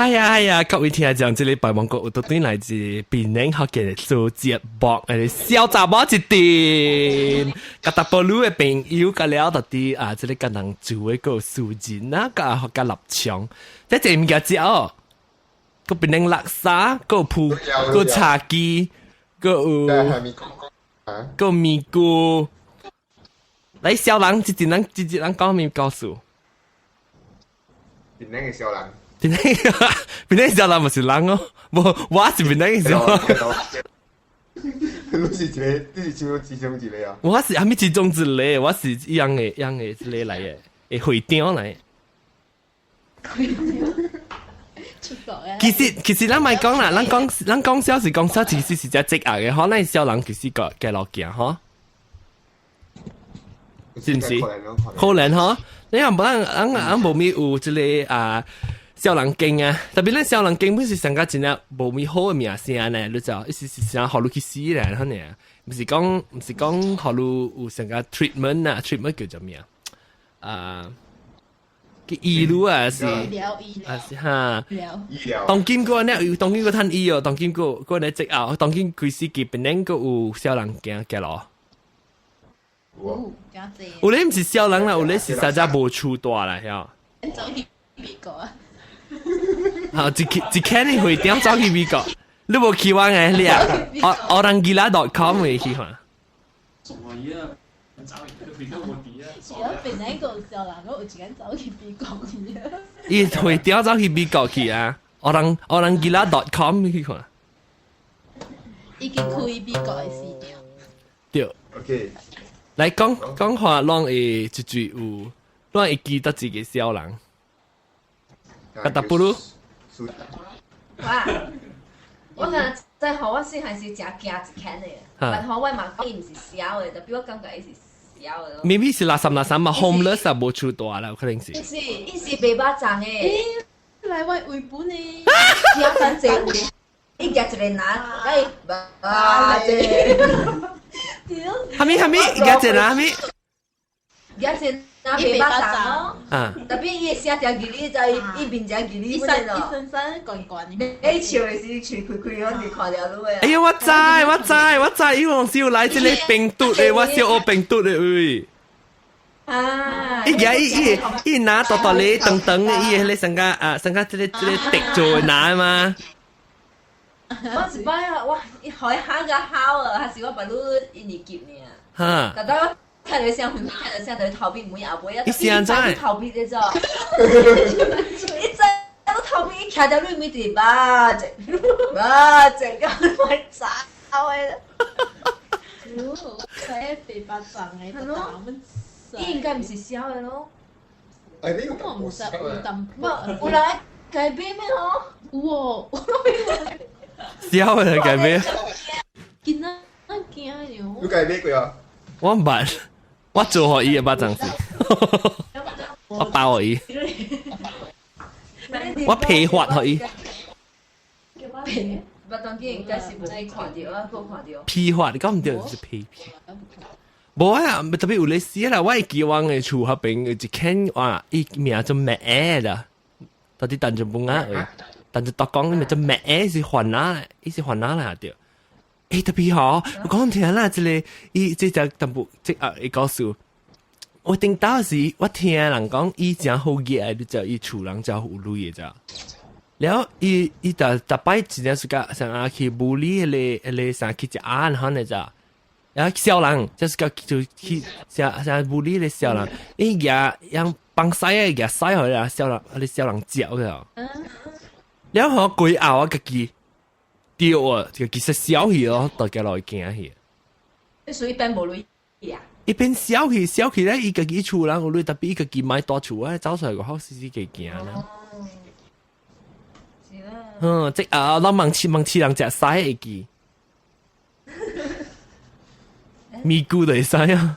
哎呀，各位聽眾，這裡百忙國都對來自檳城學嘅做節目，小雜寶一點，個大波魯嘅朋友個了到啲啊，這裡個人做嘅個素人啊，個學個立場，即係唔記得哦，個檳城垃圾，個鋪，個茶記，個米菇，嚟小人，一人講咪告訴。檳城嘅小人。邊啲小人咪是人哦，我是邊啲小人。你是其中一個啊？我是還沒其中一個，我是一樣嘅一個嚟嘅，會會長嚟。其實咱咪講啦，咱講笑是講笑，其實是只職業嘅，可能小人其實個嘅路徑嗬，是唔是？可能嗬，你又唔咱無咪有即個啊。小人經啊，特別咧小人經本是上加真係無咪好嘅名聲咧，你就意思是想學路去死咧，可能唔是講學路有上加 treatment 啊 ，treatment 叫做咩啊？嘅醫療啊是啊是哈，當今個咧有當今個攤醫哦，當今個咧職啊，當今佢是基本咧個有小人經嘅咯。有咧唔是小人啦，有咧是實在無處大啦，係。走去美國啊！好，一看你會點走去美國？你冇去玩嘅你啊？orangila.com 會去嘛？做乜嘢？走去美國冇啲啊！而家邊一個時候能夠有時間走去美國去啊？伊會點走去美國去啊？orangila.com 去看。已經開美國嘅市場。對。OK。來講話，讓會一句有，讓會記得自己小人。Kata puluh。哇！我看在學我先係是食驚一看嘅，但係我嘛伊唔是小嘅，就比我感覺伊是小嘅咯。Maybe 是垃圾嘛 ，homeless 啊，無處大啦，可能是。伊是白巴掌嘅。來我回本嘅。驚真正，伊夾一個人，哎，哇啫！係咪？夾一個人係咪？夾一個。白巴掌哦，特別伊聲條吉利在伊面前吉利嗰咯，一身乾乾嘅。你笑嘅時喙開開，我哋看了咯。哎呀，我知，因為少來這裡病毒嘅，我少學病毒嘅喂。啊！伊拿到你等嘅，伊你上加這裡滴做拿嘛。我一擺啊，我一開下個好啊，還是我把路一年級呢。哈。但係看到像看到像在逃避每後背啊，你現在逃避的啫，一直都逃避，看到你咪對吧？這個咪渣嘅。睇肥白掌嘅，係咯，應該唔是小嘅咯。哎，你我唔識唔淡薄，有來改變咩咯？有，小嘅改變。見啊驚咗。你改變過啊？我唔捌。我做好伊嘅巴掌時，我包好伊，我皮發好伊。不當見應該是唔知看到啊，個看到。皮發，你講唔對，是皮。無啊，特別有咧寫啦，我係記往嘅厝嗰邊，一看哇，伊名做咩啦？到底等住半啊？等住獨講，伊名做咩？是環哪？伊是環哪啦？對。誒特別好，我講聽啦，這個伊這隻淡薄即伊告訴我聽到時，我聽人講伊真好嘢，你就伊厝人真有鐳嘅咋。然後伊就擺真正是個像去bully 咧上去只案可能咋，然後小人就是個就去像 bully 咧小人，伊樣幫曬嘅嘢曬佢啦，小人嚼嘅。然後我鬼咬我自己。對啊，就其實小氣咯，大家來驚氣。你屬於邊無類啊？一邊小氣咧，伊個幾厝人有類特別伊個幾買多厝啊，走出來個好死死幾驚啦。是啦。即我問次人食曬會記。咪咕就會曬啊！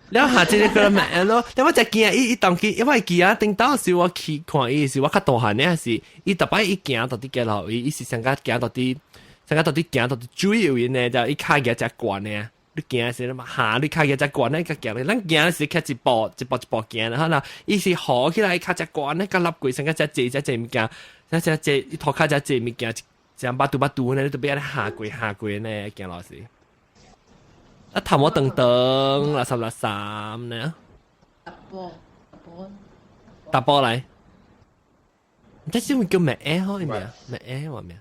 แล้วหาเจอคนแม่แล้วแต่ว่าจะกินอีตอนกิน因為กิน頂到時我去看伊時我較大漢呢是伊特別伊行到啲嘅路伊是上加行到啲行到啲主要呢就伊卡嘅只關呢你行時嘛下你卡嘅只關咧個行咧，咱行時卡一步行啦，嗱，伊是好起來卡只關咧，個立櫃上個只物件，只拖卡只物件，只巴肚咧，你都俾人下櫃咧行落時。啊，頭我等垃圾呢？搭波嚟。即係會叫咩 A 開咩啊？咩 A 話咩啊？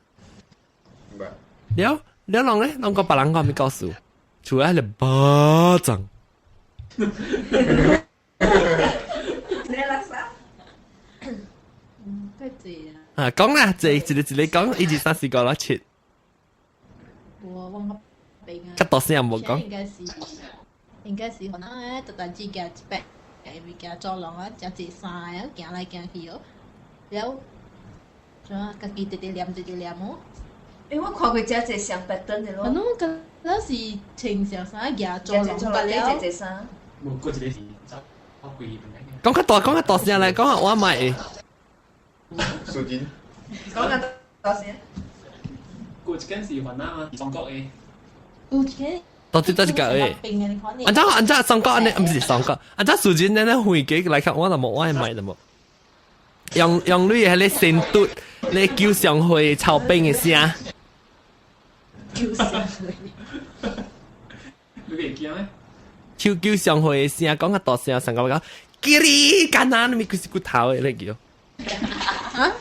唔係。了攏咧，攏個別人講咪告訴，除咗係巴掌。你垃圾？太濟啦。啊，講啦，一個講，1、2、3、4個啦，切。我忘咗病啊。較大聲冇講。應該是可能咧，突然之間一百，物件做人啊，真濟衫啊，行來行去哦，了，就家己直念哦。因為我看過只隻上白燈的咯。可能嗰陣時穿小衫行做人不了。隻衫。冇嗰陣時走開貴嘅。講較大聲嚟，講下我買。數錢。講下多少？嗰陣時雲啊，中國嘅。有錢。到底個誒？按照上角安尼，唔是上角，按照數錢呢會計來看，我就冇我買就冇。用你係你先嘟，你叫上去炒冰嘅聲。叫上去。你會驚咩？叫上去嘅聲，講個大聲，上角講，叫你幹哪？你咪佢是骨頭嘅你叫。啊？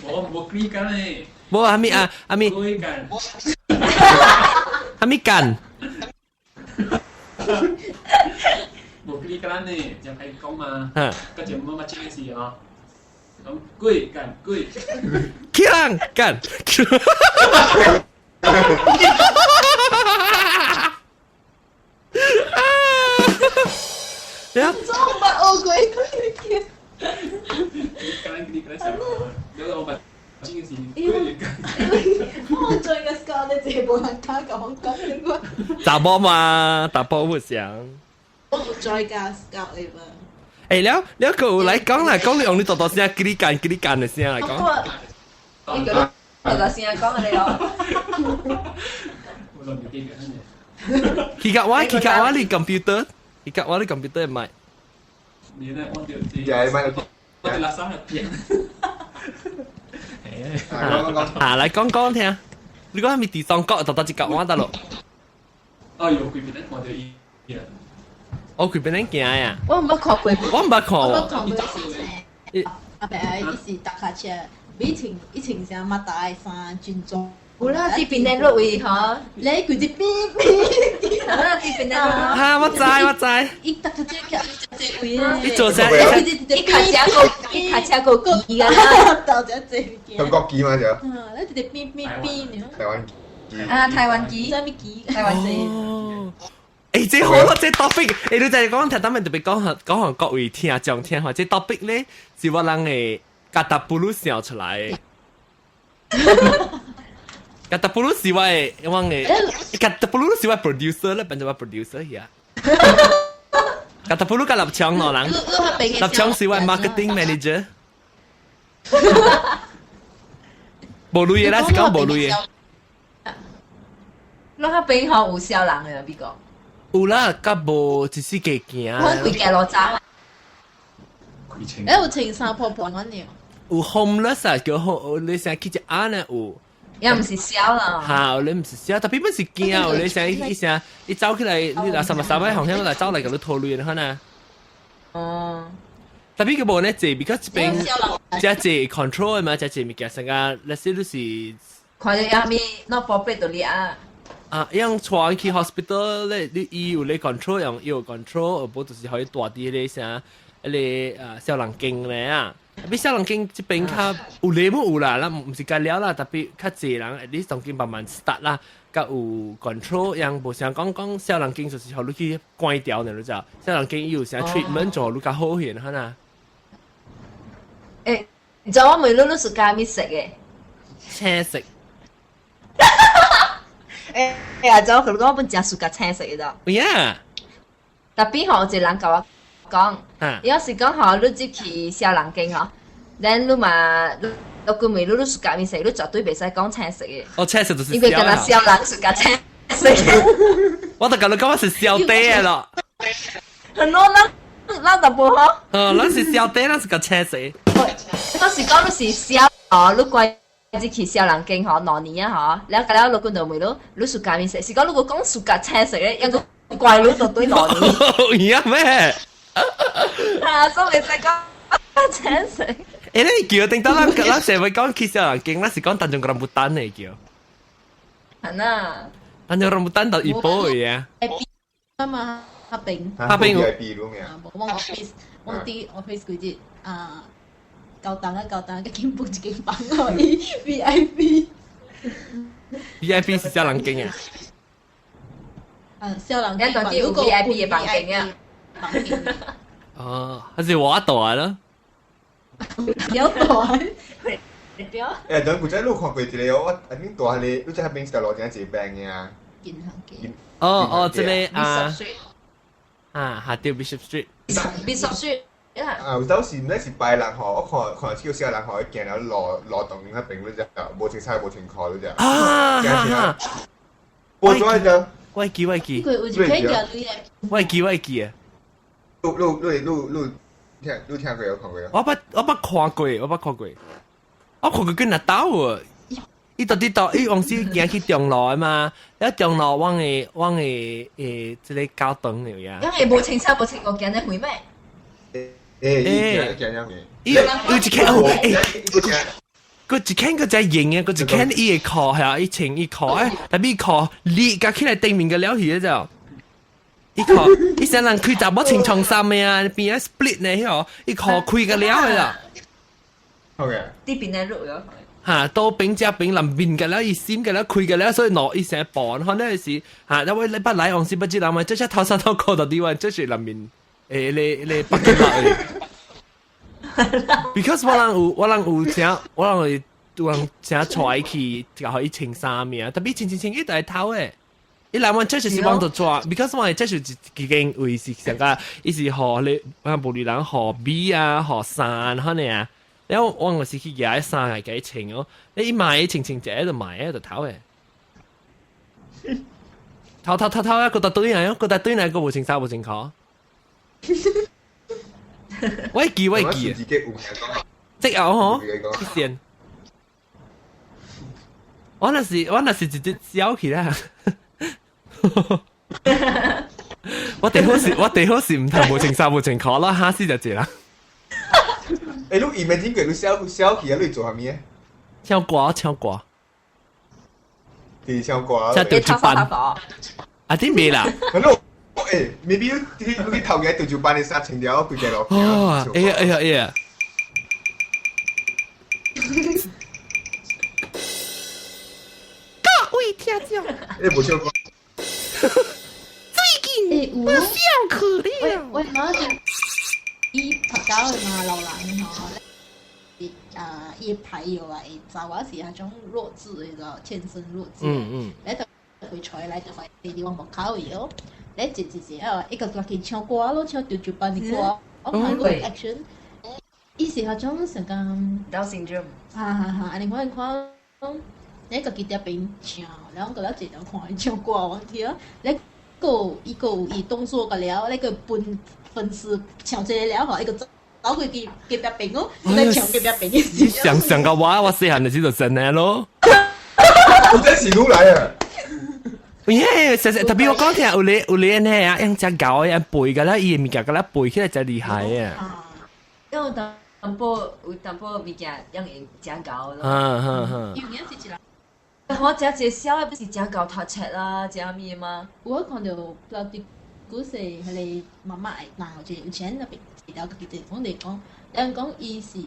我冇click緊咧。冇阿咪，click緊。阿咪幹。冇 click 緊咧，就係講嘛。嗰隻乜嘢事啊？咁攰緊。強幹。呀！做乜惡鬼佢？我最嘅時候你全部人家講嘅。查某嘛，查甫唔想。我再加教你嘛。了佢有來講啦，講你用你大聲嘰哩幹嘅聲來講。你叫大大聲講你咯。我諗住記緊。佢甲我你 computer， 佢甲我你 computer 唔係。你咧，我條字。就係買到。我條垃圾係平。嚟講聽。你講係咪第三角就一甲我得咯？哦，有佢邊咧，我條意。我佢邊咧行呀？我唔捌看過。我唔捌看我喎。講過是阿伯啊，伊是搭卡車，以前成乜大衫轉裝。有啦，啲邊咧落位嗬。你佢只邊啊，啲邊咧落。嚇！我知。伊搭卡車隻位咧。你做啥？你卡車個機㗎啦。到咗隻件。中國機嘛就。你直直邊呢？台灣機。啊，台灣機。咩機？台灣機。誒，這好咯，這 topic，誒，你就係講聽，等陣特別講各位聽眾聽下，這 topic 咧是我人嘅格達布魯想出來。格達布魯是我嘅，格達布魯是我 producer 咧，變咗我 producer 呀。格達布魯個立場咯，人立場是我 marketing manager。無類嘢啦，是講無類嘢。你喺邊行有少人嘅邊個？有啦，甲無一時加行。我規家路走。有青衫婆婆嗰啲。有 homeless 啊，叫你成去只安啊有。也唔是少啦。好，你唔是少，特別唔是驚，你成你走起來，你嗱三位行向嚟走嚟，咁你拖累人可能。哦。特別佢冇呢隻，比較邊只隻 control 嘛，只隻物件成個，那些都是。看到下面攞寶貝到你啊！啊，樣傳去 hospital 咧，你伊有咧 control，用有 control，無就是可以大啲咧啥，咧小人經咧啊。比小人經這邊較有咧冇有啦，咱唔是介了啦，特別較濟人，你當經慢慢 start 啦，較有 control，樣無像講小人經就是互你去關掉呢，你知道？小人經有啥 treatment 做你較好些，嚇呐。誒，就我咪攞暑假咪食嘅。青色。誒，就佢講本正暑假青食嘅啫。喂呀！特別好一人甲我講，有時講吼，你入去小人經吼，咱你嘛，你句咪你暑假咪食，你絕對袂使講青食嘅。哦，青色就是。因為敢若小人暑假青食。我就感覺今日是小弟咯。很多咱就不好。咱是小弟，咱是個車死。嗰時講你是小哦，你怪只去小人經嗬，2年啊嗬，แล้วก็ลูก就ไม่รู้รู้สุการมีเสร็จสิก็ลูก講สุการ車死咧，一個怪佬就對2年。而家咩？所以就講車死。你叫定得咱社會講去小人經，咱是講當中個人不單嚟叫。係啊。當中人不單到一波嘅啊。啊嘛，黑冰。黑冰 VIP 咯咩啊？我 office 嗰啲夠膽嘅兼補自己房可以 VIP。VIP 是小人經啊。小人經有 VIP 嘅房經啊。哦，還是我大咯。有大。誒，等古仔路看過一個，我อันนี้ตัวเลยรู้จักเป็นสโลแกนจีแบงเนี่ย 銀行嘅。哦，這裡下掉 Bishop Street。Bishop Street。有當時咧是拜人河，我看超少人河一見有羅動喺邊嗰隻，冇停車冇停靠嗰隻。啊！播咗一隻。我記。佢有一批嘅女嘅。我記啊。你聽過有看過有？我捌看過。我看過佢那刀啊！伊到伊往時行去中路啊嘛，然後中路往誒即個交通了呀。因為冇停車冇停過行咧會咩？伊有一間佢一間佢在型嘅，佢一間伊個褲係啊，伊穿伊褲誒，但係伊褲裂夾起來對面嘅了去咗。伊褲伊想人開就冇穿長衫嘅啊，變咗 split 呢嗬，伊褲開個了嘅啦。好嘅。啲邊咧錄咗。嚇，到邊只邊臨邊嘅啦，伊閃嘅啦，開嘅啦，所以攞伊成日綁，可能係嚇，因為你不來往時不知道嘛，即係頭上頭過到啲位，即係臨面你北京來。Because 我人請坐去，就可以穿衫嘅，特別穿一大頭誒。伊來往即係往度抓 ，because 我係即係幾間位是成個，伊是學你我無論人學 B 啊，學衫可能啊。然後我是去買衫係幾錢哦？你買情者喺度買喺度偷嘅，偷一個大堆嚟，個大堆嚟個無情衫無情殼。我記啊！即係我嗬，先。我那是直接笑起啦。我哋好時唔同無情衫無情殼啦，下次就知啦。你 imagine 佢你笑起啊，你做下咩？唱歌。你唱歌。即係調班。啊啲咩啦？係maybe 你頭嘅調班你殺情調佢嘅落。哦，哎呀！各位聽眾，你冇唱歌。最近我笑可憐。喂，我就伊拍交去嘛，流浪吼，伊排藥啊，就話是那種弱智嘅就天生弱智。你就會出來就發現地方冇考藥，你直一個佢唱歌咯，唱調調班嘅歌，我睇過 action，伊是那種成個 Down syndrome。你看。你個記者邊唱，然後個咧直頭看伊唱歌問題啊！你個伊動作個了，你個粉絲唱這了後，一個走去記者邊哦，你唱記者邊嘅時。想個我細漢就知道真嘅咯。我真係錄來啊！耶，特別我講聽有你呢啊，用隻狗啊背㗎啦，伊嘅物件㗎啦背起來真厲害啊！因為淡薄物件用會真狗咯。有影是一人。我食一小嘅不是真狗頭赤啦，真咩嘛？我看到嗰啲故事係你媽媽嗱，我就有錢那邊有個地方嚟講，人講伊是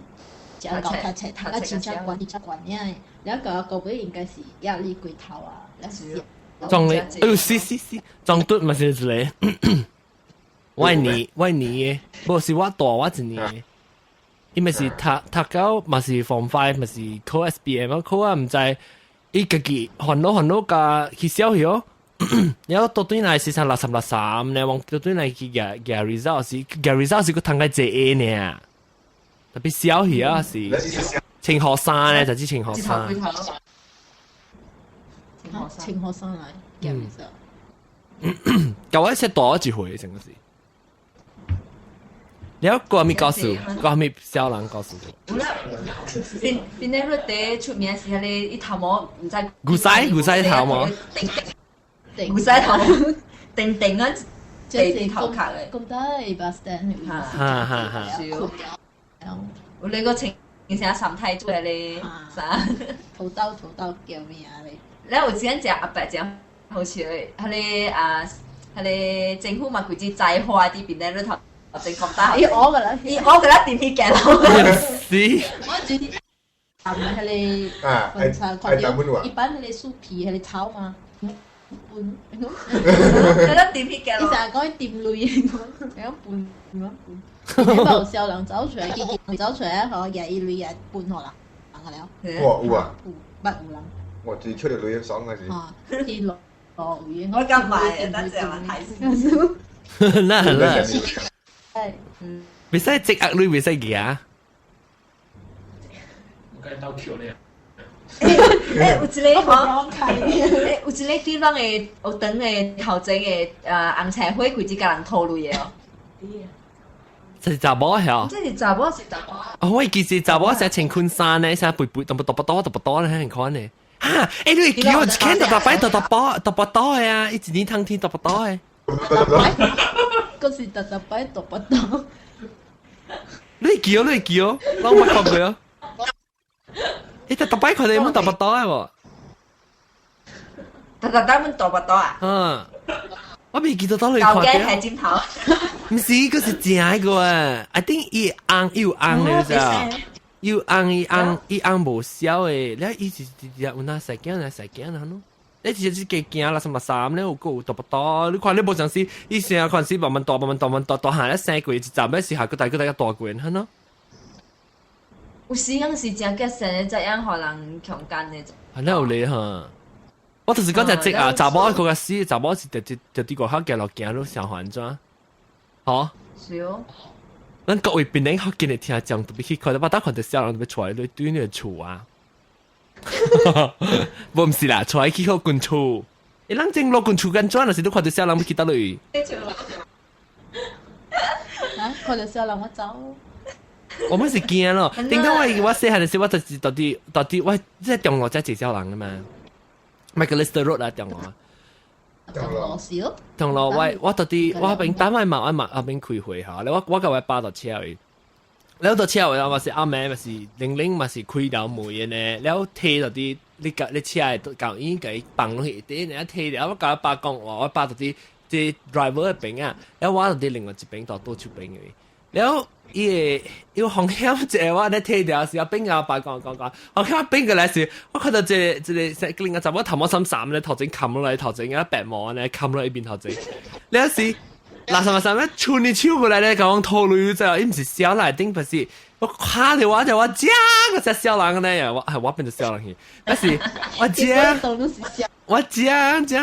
真狗頭赤，他個真正關嘅，然後個尾應該是壓力過頭啊，然後撞你，是，撞對咪是一個。我年嘅，不是我大我一年。伊咪是讀到咪是防快，咪是考 SBM 考啊，唔知。伊家己煩惱甲去小曉，然後到對來是上63，然後到對來去夾 result 是個通個1A 呢，特別小曉啊是青學生咧，就知青學生。青學生嚟。咁樣子。舊一些多一回成個事。你有個咪告訴，個咪小人告訴我。邊啲嗰啲出名是你一頭毛唔知。古西頭毛。古西頭毛，定啊！就是公德 bus stand 我你個情成三太做你啥？土豆叫咩啊你？你有時間食阿伯食好似你政府嘛佢只摘花啲邊咧都頭正覺得。我噶啦，我覺得點啲嘅咯。我煮啲係你粉茶，一般係你酥皮係你炒嘛。半，覺得點啲嘅咯。你成日講啲店類嘢，咁半。你冇少人走出嚟，佢走出嚟可廿一類嘢半可能個了。有啊。不有人。我自己出嚟女爽嗰時。啲落雨。我咁買，等陣話睇先。那係。未使即刻女未使嘅啊。我梗係兜橋咧。有一個有一個地方嘅有等嘅頭前嘅紅茶花，佢只個人套路嘢哦。是查某係即係查某是查某。我其實查某成青昆山咧，成背當不多咧，很看咧。嚇！誒你叫我一看到擺到多嘅啊！一年通天到不多嘅。嗰時特擺到不多。你叫，我冇看過啊！你特擺佢哋冇到不多嘅喎。特冇到不多啊？嗯。我未見到你看嘅。舊嘅係尖頭。唔是，嗰是正個啊 ！I think 伊紅嘅咋，又紅無少誒。你伊是有哪細件啊？你直接幾件啦，什麼衫咧？有個多不多？你看你無像是，以前看是慢慢大下咧生過一站咧，時下個大大過人，係咯。有時間是正嘅成日這樣可能強姦嘅。係咧有你嚇。我就是講只啊，查某嗰個死，查某是就啲個客行落行都上環咗，嗬。是哦。咱各位邊領學見你聽講，特別去看，我打看到小人特別出來對對你個厝啊。唔是啦，出來去好近厝，一人正落近厝緊轉，那時都看到小人要去倒嚟。啊，看到小人我走。我們是驚咯，點解我細漢嘅時候，我就是到底我即係中學才係小人嘅嘛。Macalister Road 啊，中學。銅鑼我到底我邊單位嘛，我邊開會嚇，我個位巴到車位，你到車位我是阿妹，咪是零咪是開到門嘅呢，然後睇到啲你車係舊已經放落去啲，然後睇到我教巴講話，我巴到啲 driver 嘅邊啊，然後我到啲另外一邊到多出邊嘅，然後要紅險者我咧睇到時候邊個巴講，紅險邊個嚟時，我看到這另外就我頭毛衫咧頭前冚落嚟頭前嘅白毛咧冚落一邊頭前，你有時嗱什麼穿你超過嚟咧講套路就，伊唔是小來頂不是，我嚇條我就我講個隻小人咧，我變咗小人去，但是我講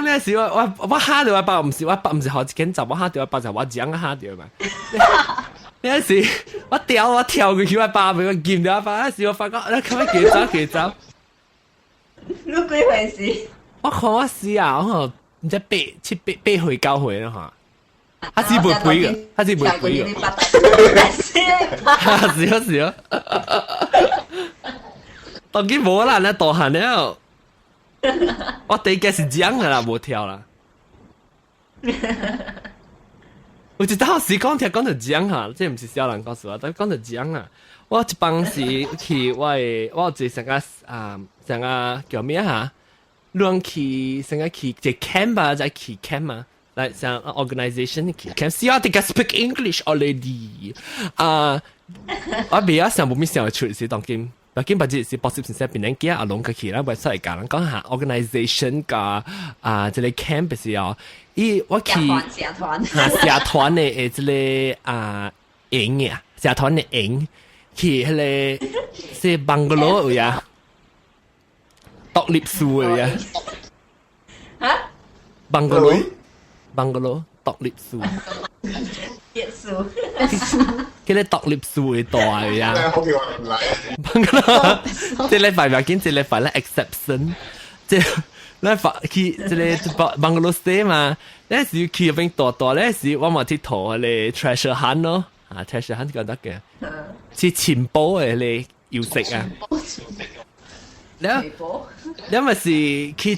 咧時我嚇條我爸唔是好一間就我嚇條我爸就我講嚇條嘛。有時我跳過去我爸俾我見到我爸，有時我發覺你咁樣幾走，你幾回事？我看我試啊，我唔知8回9回啦嚇，他是袂背嘅，他是袂背嘅，是，當然冇啦，你大漢了，我第一個是講嘅啦，冇跳啦。我一當時講到講嚇，即係唔是小人告訴我，但講到講啊，我一幫時去我係成個叫咩嚇？亂去成個去即 camp 吧，再去 camp 啊，嚟像 organisation 去 camp。See, I think I speak English already。我比較想冇咩想出是當今。畢竟把這是博士先生變人幾阿龍嘅去啦，為出嚟講人講下 organisation 個即係 camp 嘅時候，我去社團嘅即係營啊，社團嘅營去迄個是bungalow嘅呀，獨立樹嘅呀，嚇 bungalow 獨立樹。別墅，佢哋獨立樹嘅大嘅呀。好叫我唔嚟。即係你發唔見？即係你發咧 exception，即係咧發去即個邦格羅斯嘛，咧是去入邊大咧是我咪去圖咧 treasure hunt 咯，啊 treasure hunt 覺得嘅，是錢寶嘅咧要食啊。你咪是去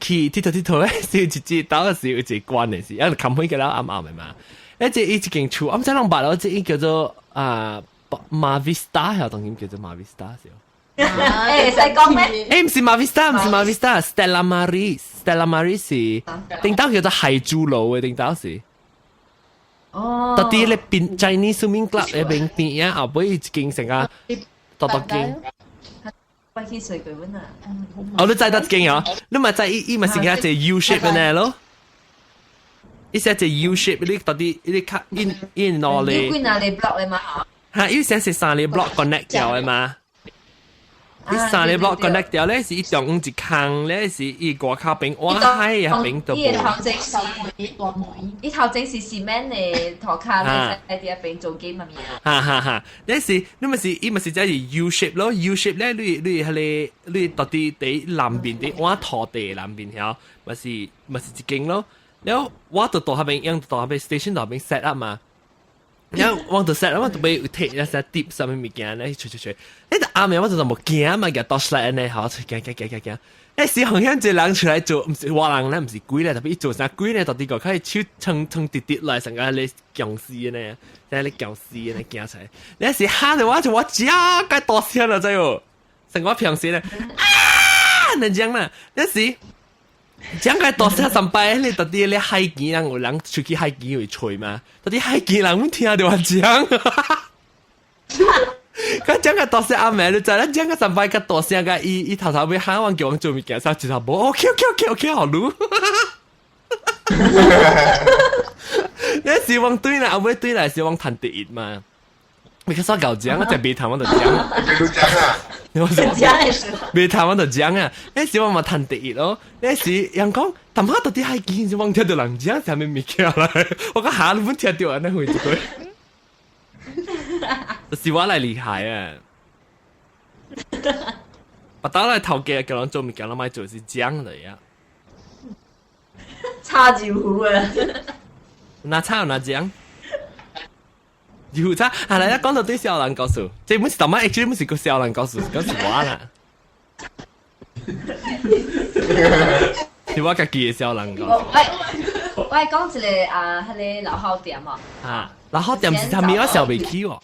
鐵頭咧，是一隻刀嘅時有一隻關嘅時，因為冚開嘅啦啱啱嘅嘛。一隻一間厝，我唔知啷白咯，即叫做馬 Vista 係當然叫做馬 Vista 少。誒，使講咩？誒唔是馬 Vista， 唔是馬 Vista，Stella Maris，Stella Maris 是頂刀叫做海珠樓嘅頂刀是。哦。到啲咧邊 Chinese swimming club 嘅邊邊啊，後尾一間成個多間。快去水鬼温啊！我都知得間啊，你咪知伊咪是佢一隻 U shape 嘅呢咯。伊是一隻 U shape，你到啲你卡 in 落嚟。你哪裡 block 嚟嘛？嚇，伊先是三粒 block connect 掉嘅嘛。伊三粒 block connect 掉咧，是伊中央一坑咧，是伊外口邊挖海入邊度。伊頭整是伊頭整是 cement 嘅頭卡咧，喺啲入邊做機乜嘢？哈！你咪是伊咪是即係 U shape 咯 ，U shape 咧，你係你到啲地南邊啲挖土地南邊條，咪是一間咯。然後我到下邊，讓到下邊 station 到下邊 set up 嘛。然後我到 set up，我到俾 take 一隻 deep 上面物件咧，吹。誒，但啱啱我就冇驚嘛，嘅倒出來咧，好，驚。誒，是好像一人出來做，唔是話人咧，唔是鬼咧，特別做啥鬼咧，到啲個佢手蹭跌來，成個你僵屍咧，即係你僵屍咧驚出來。你是喊的話就我加該大聲啦，真係，成個平時咧你講啦，你是。講解大聲上班，你到底你海見人有人出去海見會吹嘛？到底海見人唔聽到我講，佢講解大聲阿妹，你知啦？講解上班個大聲個，伊頭要喊我叫我做物件，三隻頭冇 ，OK， 好嚕。你是往對啦，後尾對來是往談第一嘛？你佢所搞講，我就別談我就講。講嘅時候，未談我就講啊！你時我咪談第一咯，你時人講，但係到底係見是望聽到人講，上面未聽來，我講下都冇聽到啊！你會做，就是我嚟厲害啊！我打來頭家叫人做物件，我咪做是講嚟啊！差住糊啊！哪差哪講？要差，係啦！一講到對小人告訴，即係本是頭晚 actually 本是個小人告訴，講是我啦。是我家己嘅小人告訴。喂，講一個啊，迄個老校店啊。啊，老校店是他們要小未起喎。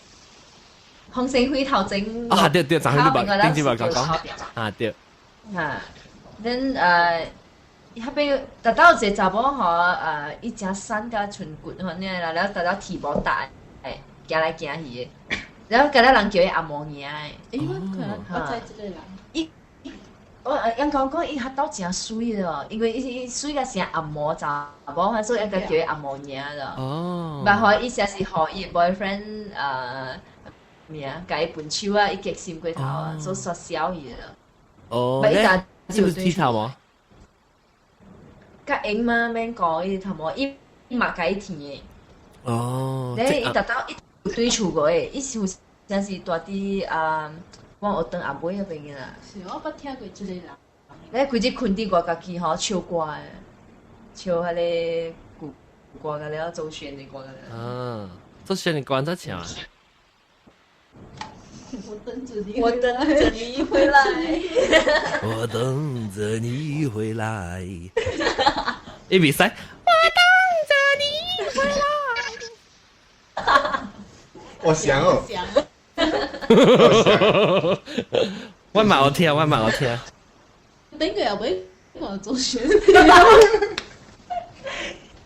洪勝輝頭整。啊，對，就係呢個，點知話講？啊，對。嚇，恁迄邊特到一個查某吼，伊正瘦甲寸骨吼，呢啦，然後特到體毛大，行來行去的，然後今日人叫伊阿毛娘的。誒，我知這個人。我人講伊較到真水咯，因為伊水甲成阿毛查某，所以應該叫伊阿毛娘咯。哦。然後伊實是互伊 boyfriend 咩啊，甲伊分手啊，伊結心過頭啊，所以說小伊咯。哦。咪伊打是不是剃頭毛？甲英嘛免講伊頭毛，伊嘛甲伊剃的。哦。你伊特到伊對厝過誒，伊是真是大啲往學堂阿妹嗰邊嘅啦。是我捌聽過這個人。你規日困佇外家己吼唱歌誒，唱迄個古歌個了，周旋的歌個了。啊，周旋的歌怎唱啊？我等着你，我等着你回來。我等着你回來。你比賽。我等着你回來。我想哦。我嘛有聽。頂個又俾我做選。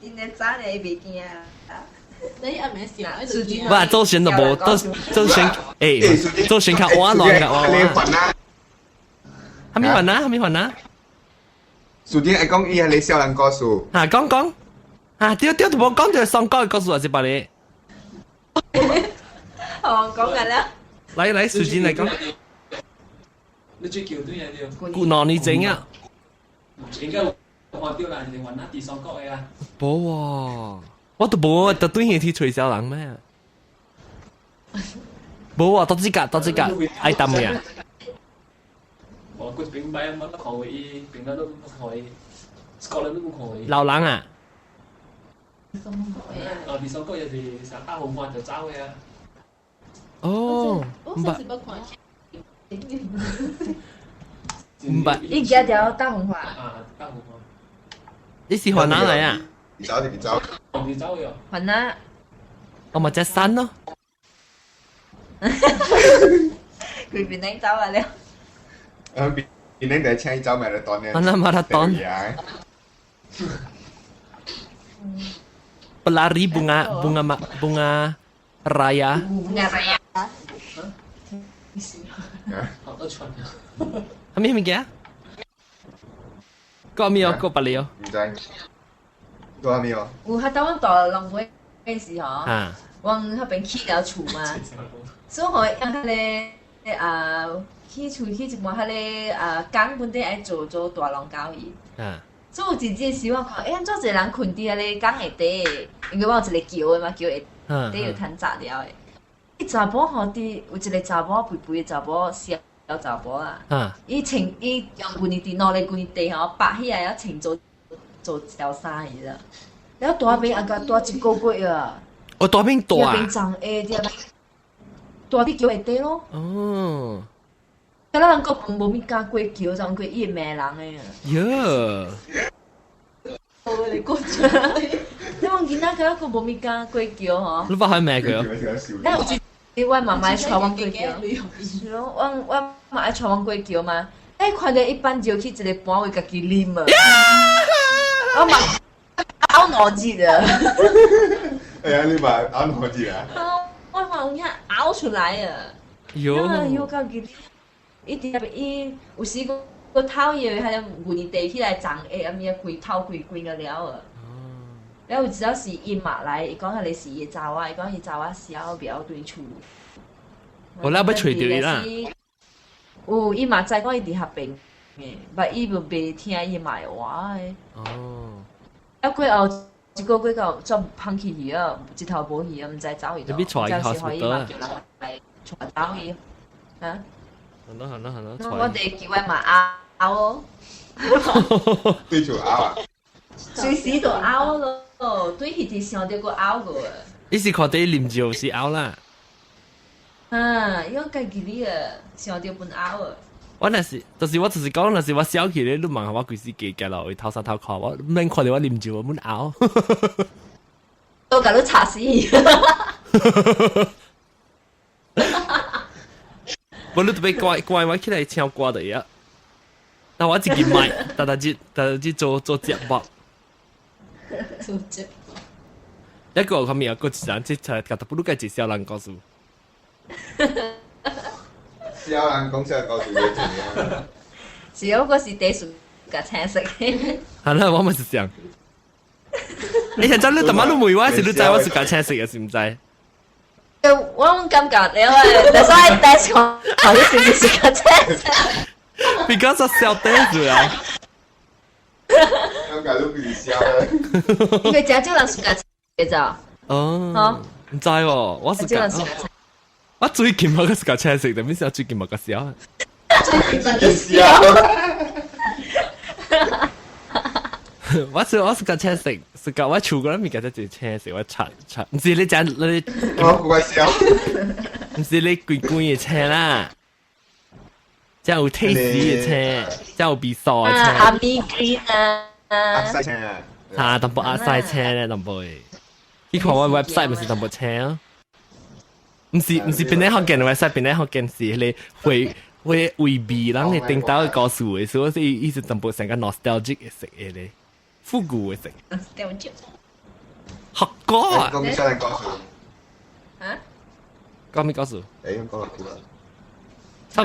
因個早年未驚啊。你阿妹笑喺度驚。唔，周旋就無，周旋誒，周旋較晚亂㗎。你煩啊？係咪煩啊？樹丁係講伊係你小人告訴。啊，講啊，對，都冇講就上高嘅告訴我是吧你？哦，講緊啦。來，樹丁嚟講。你最橋對嘢掉。古哪你整啊？應該我掉啦，你揾下地上角嘅啊。冇喎，我都冇，特對嘢去吹小人咩？冇喎，到自己愛抌嘅。我嗰邊平白冇得看位，平常都不看位，Scotland 都不看位。老人啊，你所講有時成打紅花就走嘅啊。哦，我上次不看。唔捌，一家條大紅花，打紅花。你是河南嚟啊？你走你走，你走嘅。雲南，我咪隻山咯。佢邊頂走啊了？邊啲地請走咪嚟當呢？河南馬拉松。Pelari bunga raya. Bunga raya. Học ở chuẩn. Kami kìa. Có mi có bà liêu. 唔知，個係咪哦？有喺台灣大龍尾嘅時候，啊，往嗰邊起了厝嘛，所以我向迄個起厝起一半迄個港本地愛做大龍交易。啊。所以有一日時我看，安怎一個人困佇迄個港下底，因為我有一個橋的嘛，橋下底有攤雜了的。伊查甫吼佇有一個查某肥肥的查某小查甫啦，伊用棍子地，攞嚟棍子地吼拔起來，要穿做條衫伊啦。然後大邊個大一個月啊！我大邊大啊！大邊長下啲，大啲橋下底咯。哦。咁咱人個無咪敢過橋，就過伊罵人誒。喲。我哋過咗，你望見那個個無咪敢過橋嗬？你不係罵佢哦？誒，有一我媽媽帶我過橋，我媽帶我過橋嘛。誒，看到一班就去一個盤位家己啉啊！我嘛拗腦筋啊！係啊，你嘛拗腦筋啊？我嘛有影拗出來啊！有家己。伊伫入伊有時個頭嘢，喺個原地起來長下，咁樣規頭規個了啊。然後只要是伊媽來，伊講係你是伊查我，伊講伊查我小表對厝。我啦要找到伊啦。有伊媽知講伊伫合併嘅，但伊唔袂聽伊媽嘅話嘅。哦。啊過後一個月到就放棄伊啊，一頭無去啊，唔知走去到。你俾帶伊可以嘛？來帶走伊啊！好啦，我哋叫佢嘛拗咯，對住拗啊！隨時都拗咯，對佢哋想到個拗個啊！你是看啲啉酒是拗啦？因為家己你啊想到本拗啊！我那是，就是講，那是我小氣咧，你問下我幾時記落去偷三偷看，我唔免看到我啉酒，我muốn拗。都搞到查死！我你特別乖我起來唱歌的呀，但我自己買，但係做節目。做節目。一個佢咪有個自然即係覺得不如計係小人告訴。小人講小人告訴你點樣？只有嗰時地鼠嘅青色。係啦，我咪是這樣。你係真你特晚都冇話是你知我是架青色嘅，是唔知？我感覺你話，但係第一個好似是個青色。Because 我笑得住啊！感覺都比你笑咧。因為真正人是架青嘅咋？哦，唔知喎，我是架。我最近冇個是架青色，但係最近冇個笑。最近笑。我是架青色，是架我厝嗰陣咪架只青色，我擦，唔是你講你。我不會笑。唔是你貴嘅青啦。即係有 taste 嘅青，即係有味素嘅青。阿咪 green 啊，阿西青啊，淡薄阿西青咧，淡薄。你看我 website 咪是淡薄青啊？唔是邊啲學見 website，邊啲學見是你會味人嘅頂到嘅告訴嘅，所以是意思淡薄成個 nostalgic 嘅食嘅咧，復古嘅食。學歌啊？講咩小人告訴？啊？講咩告訴？誒，講落去啦。差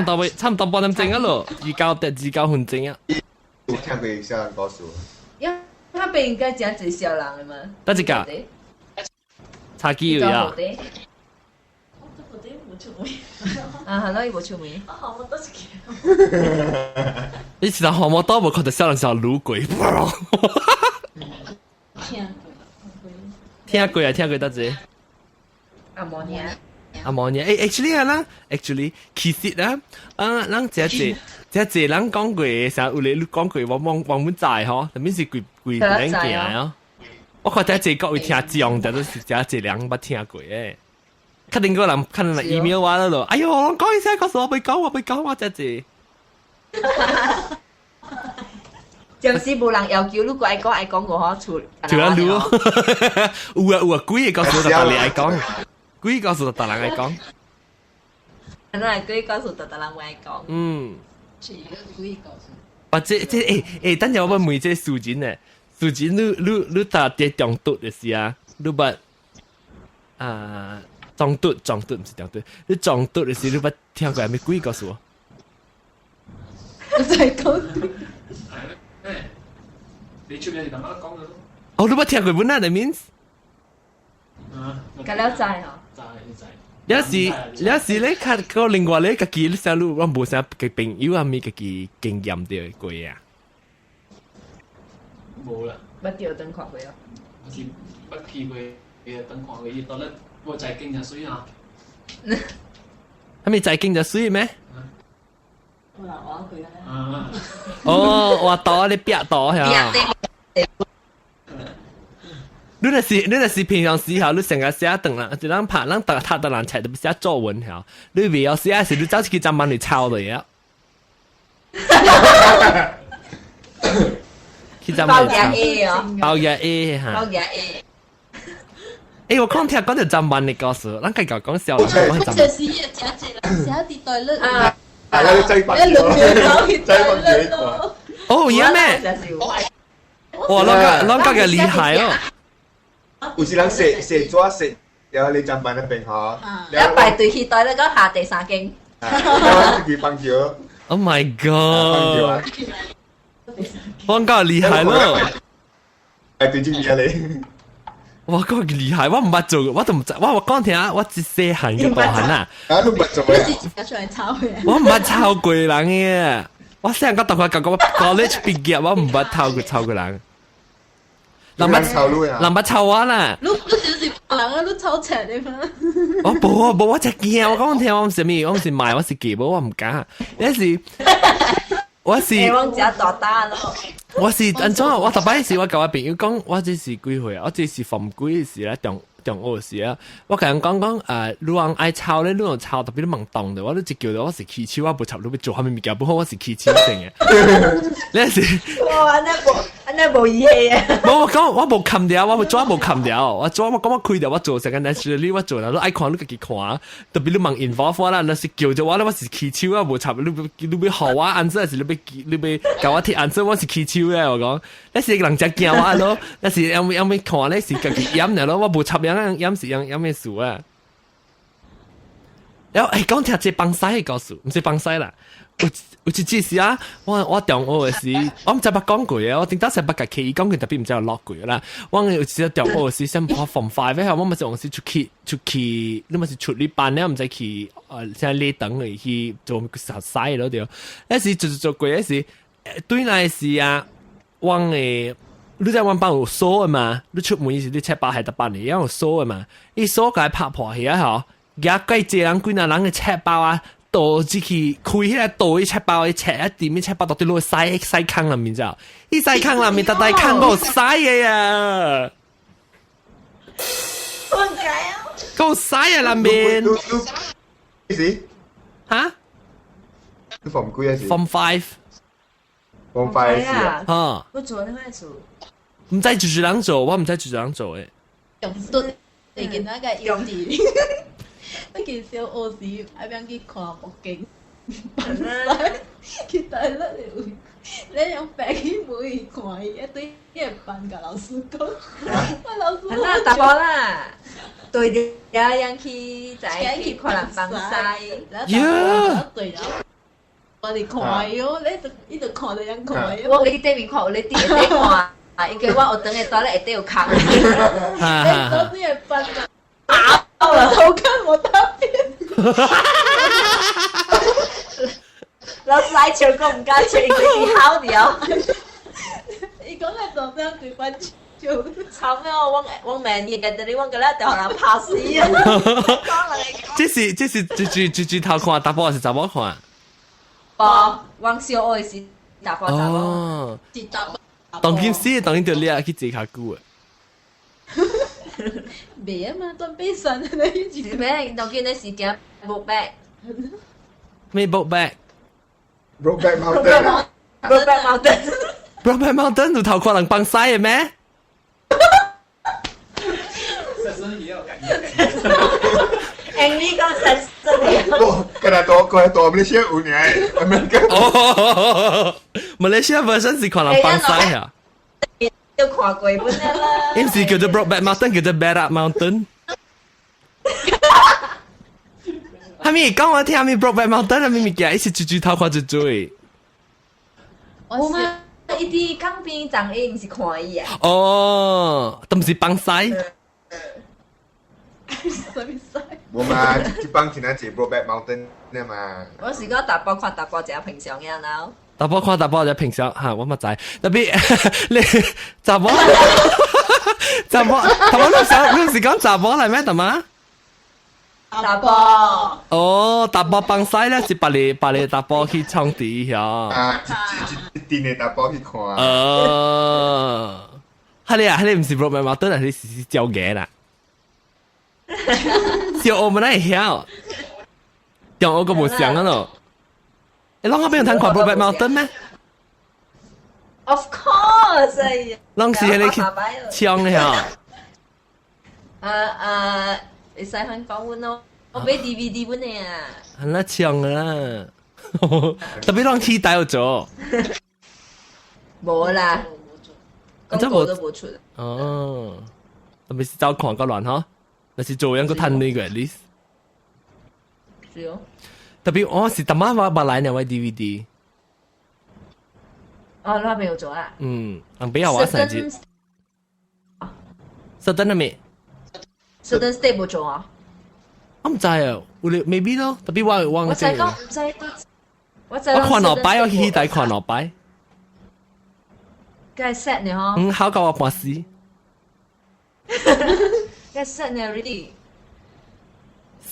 唔多半點鐘啊咯，29分鐘啊。有聽過小人告訴？因為佢邊個真係小人嘅嘛？得一個。茶幾有呀？啊，係咯，伊無出名。你其實項目多冇看到小人小擼鬼，聽過得啫。阿摩尼亞。阿毛嘢，actually 啊，actually 其實啊，咱這人講過，成日有你講過，我忘本債嗬，特別是貴兩件啊。我覺得這個會聽講，但都是這兩捌聽過誒。肯定個人可能 email 話嗰度，哎呦，我講一聲，告訴我未講，我這。就是無人要求你愛講個好處。就啊，有啊，幾個告訴我特別愛講，幾個告訴我特別愛講。真係幾個告訴特別愛講。嗯。是一個幾個。或者等陣我問這數錢呢？數錢你打啲中毒嘅事啊？你捌中毒唔是中毒，你中毒嘅事你捌聽過係咪幾個數？我再講。你出面係咁樣講嘅咯。哦，你捌聽過本啊？that means。咁了解啊。有時咧，看個另外咧，自己你想路我冇啥嘅朋友啊，咪自己經驗啲過啊。冇啦。不掉燈看過啊。我是不去過嘅燈看過，伊到咧我就係經就水啊。係咪就係經就水咩？我話佢啊。哦，我多你別多係。你那是平常時候，你成日寫頓啦，就咱拍咱讀的人才都寫作文嚇，你未有寫時，你走去專門嚟抄嚟呀。去專門嚟抄。包嘢 A 嚇。包嘢 A。我講聽講就專門嚟告訴，咱繼續講笑啦，講係專門。就是一隻人寫啲對率啊，大家都擠翻咗，哦，而咩？哇，啷個嘅厲害哦！有時人寫咗寫，然後你站班那邊嗬，一排隊去對咧，講下第三間。自己放橋。Oh my god！放假厲害咯！係對住你啊你。哇，嗰個厲害，我唔捌做，我都唔知，我講聽啊，我只細漢嘅大漢啊。啊，都唔捌做嘅。你自己出嚟抄嘅。我唔捌抄過人嘅，我細個同學講我 college 畢業，我唔捌抄過人。人捌抄我啦。你就是人啊，你抄冊你嘛。我冇，我只驚，我講聽我唔是咩，我唔是賣，我是寄，我唔敢。有時我是。我只大單咯。我是安怎？我特別是我甲我朋友講，我這是幾歲啊？我這是逢幾時咧？中學時啊！我甲人講你人愛抄咧，你用抄特別你懵懂的，我都只叫到我是氣球，我無插你要做蝦米物件，不好我是氣球性嘅。你是？哇！安尼無義氣啊！我講我無冚掉，我做無冚掉，我講我開掉，我做成個 naturally 我做啦，你愛看你自己看，特別你問 involve 啦，那是叫咗我咧，我是氣球啊，無插你要學我answer，還是你要教我貼 answer，我是氣球咧，我講，那是人家驚我咯，那是有咩看咧是自己飲嘅咯，我無插飲是飲咩事啊？然後講聽這幫西嘅故事，唔是幫西啦。有一次時啊，我中學嘅時，我唔知捌講過嘅，我頂多成捌甲佢講佢特別唔知有落過啦。我有一次中學嘅時，先我 form 5咧，我咪是往時出去，你咪是出去班咧，唔使去像禮堂嚟去做實習咯對。那時做過嗰時，對那時啊，往誒，你在往班有鎖嘅嘛？你出門時你冊包係特班嚟，有鎖嘅嘛？伊鎖個拍破去啊嗬，而家幾人幾人嘅冊包啊！倒只去開起來倒一冊包一冊一點一冊包到對落西坑裏面啫，一西坑裏面特大坑嗰西嘅啊！點解啊？嗰西啊裏面。幾時？嚇？你form幾啊時？Form 5。form 5時啊？嚇！我做你咩做？唔知住人做，我唔知住人做嘅。用盾，你見那個用字。那件小學時喺邊去看目鏡，佢帶甩嚟，你用白去每看一堆一班嘅老師講，我老師那大波啦，對啲人去在去看人放西，對啦，我哋看喲，你就看到人看喲，我你對面看，你對面看，因為我學等嘅多咧，一定要看，你老師係班嘅。好看我大便。老師愛唱歌唔敢唱，因為佢好聊。伊講係早上對班就慘啊！我明日嘅你我嘅咧就可能拍死啊！這是住頭看，大波還是查某看？我小愛是大波大波，哦，是答當今時當然就你去坐較久啊。未啊嘛，斷背山你一直咩？當見你是驚 book back，咩 Brokeback Brokeback Mountain book back mountain， Brokeback Mountain 就頭看人放西嘅咩？實身也有感覺。Andy 講實質多，跟他多，跟他多，你先5年，America。哦，Malaysia version 是看人放西啊。要看過本啦。唔是叫做 Brokeback Mountain，叫做 Barak Mountain。係咪講我聽係咪 Brokeback Mountain 係咪物件？一時住頭看就追。我嘛，一啲江邊站伊唔是看伊啊。哦，都唔是放西。冇嘛，一幫前仔坐 Brokeback Mountain 呢嘛。我是講大波看大波，就平常嘅啦。大波看大波就平常嚇，我咪知。特別你查波，查波，頭先你唔是講查波嚟咩？係嘛？大波。哦，大波放西咧，是把你大波去衝地嚇。啊，一定嘅打波去看。係你唔是 Brokeback Mountain，係你是照嘅啦。小我們嚟曉，讓我個冇想啊咯。你啷個俾人睇看 Brokeback Mountain 咩？ Of course，哎呀。啷時係你去唱嘅嚇？你細香港本咯，我俾 DVD 本你啊。係啦，唱啦，特別啷期待有做。冇啦，廣告都冇出。哦，特別是找看個亂嗬，但是做樣個攤呢個 at least。是哦。特別我是特晚話買來兩位 DVD。哦，那邊有做啊？人比較話成節。實真係咩？Certain state 冇做啊？我唔知啊，有你 maybe 咯，特別我忘記。我講唔知，我看落擺，我期待看落擺。梗係 set 呢嗬？好過我半時。梗係 set 呢 really。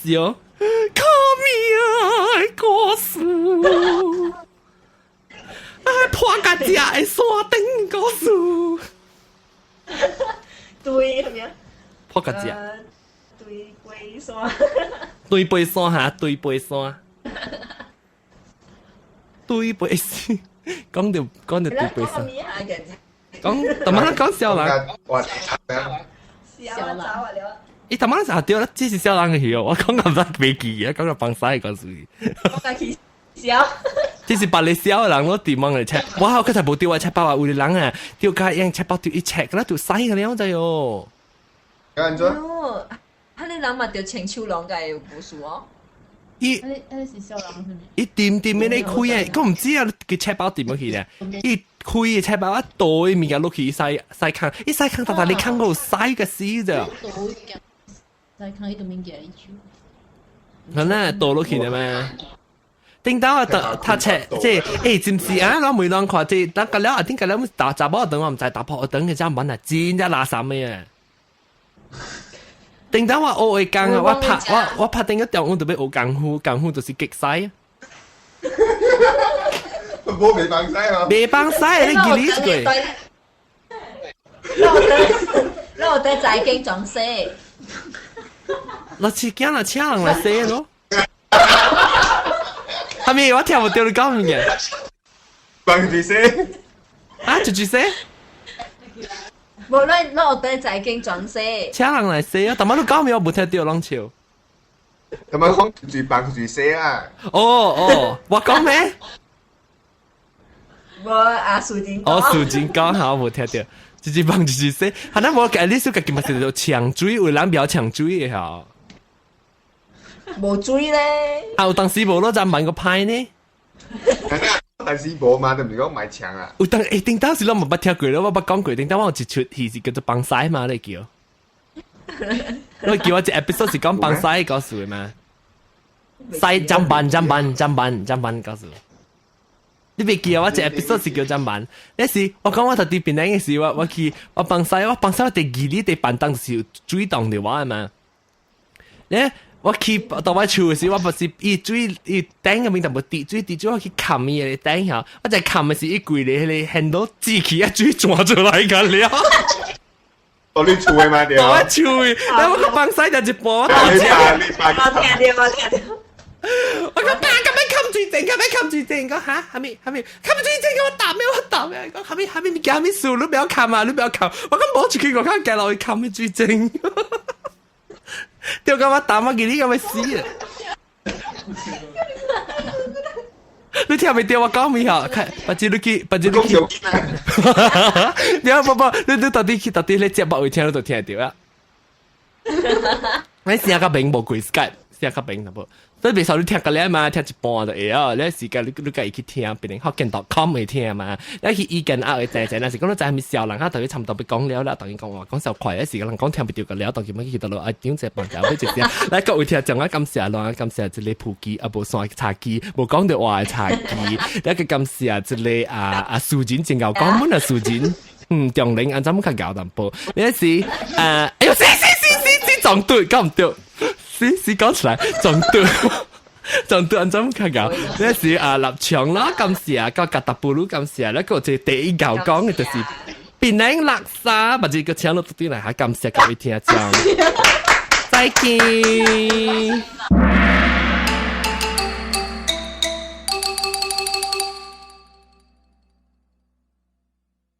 是哦。卡米愛故事。破架只係山頂故事。對咁樣。破架只。對背山。對背山嚇，對背山。對背山，講到對背山。講，特晚講小人。我小人。伊特晚成日掉啦，這是小人嘅戲，我講咁多未記啊，講到放曬個事。我家己小。這是把你小人我點樣嚟 check？ 哇！佢就冇掉啊，check 包啊，有啲人啊，掉架樣 check 包掉一 check 啦，掉細嘅了就喲。有人做？哦，嚇你諗下掉青秋龍嘅有故事哦。伊是小人係咪？伊點你開啊？我唔知啊，佢 check 包點樣去咧？伊開嘅 check 包一袋面嘅落去細坑，伊細坑但你坑嗰度細嘅死咋？細坑呢度面嘅一處。係啦，倒落去嘅咩？叮當啊，他切即係知唔知啊？攞梅當看即等隔了啊，點解了打雜包等我唔知打破等嘅隻蚊啊，真一垃圾咩啊！叮當話我會講啊，我拍定一條我特別學功夫就是極細啊！冇未放西啊！未放西，你記呢句？我哋在經裝死。我似驚啦，請人嚟寫咯。係咪我聽唔到你講乜嘢？放住先。啊，住寫？冇啦，我哋在經裝死。請人嚟寫啊！但係你講咩？我冇聽到浪潮。咁樣講住放住寫啊！哦，我講咩？我阿蘇靜講。我蘇靜講下，我冇聽到。就是放住寫，係啦，我嘅呢首歌叫乜嘢？叫搶水，有人表搶水嘅嚇。冇追咧。啊，有當時無咯，就問個派呢。但是冇嘛，就唔係講買牆啊。有當誒，頂當時我冇聽過咯，我冇講過。頂當我有一出戲是叫做放西嘛，你叫。你叫我隻 episode 是講放西告訴嘅嘛？西砧板告訴。你未記啊？我只 episode 是叫真慢。那時我講我特啲邊個嘅時，我去我幫曬我第二年第班當時追當嘅話嘛。咧我去到我厝嘅時，我不是伊追伊頂嘅面就冇跌追我去冚嘢嚟頂下，我就冚嘅時一攰你handle到自己一追撞出來㗎了。到你厝嘅嘛對。到我厝嘅，但我個幫曬就一波。我聽我講爸咁樣冚住正，咁樣冚住正，講嚇，係咪冚住正？我答咩？講係咪叫咩數？你不要冚啊！你不要冚！我講摸住佢個間計落去冚住正。掉咁我答我見你咁嘅事啊！你聽未掉我講咩啊？不知你去。你啊不，你到底你節目會聽到聽到啊？你試下個屏幕鬼 Skype。試下屏冇，所以譬如你聽個咧嘛，聽一半就會啊。你時間你可以去聽，別人福建.com 去聽嘛。你去意見啊，會謝，那時講到就係咪笑人啊？當然差唔多被講了啦，當然講話講小快嘅時間，人講聽唔到個了，當然乜去到咯，點只幫手俾直接。嚟各位聽講啊，感謝啦，感謝一個普機啊，無線茶機，無講到話茶機，一個感謝一個啊蘇錦正牛講滿啊蘇錦，中領按怎麼較搞淡薄？你時哎呦，死撞對，講唔對。是講出來，撞對安怎看搞？呢是啊立場啦，咁時啊個格特布魯咁時啊，咧個就第一舊講嘅就是檳榔垃圾，或者個請到啲嚟下咁時各位聽眾，再見。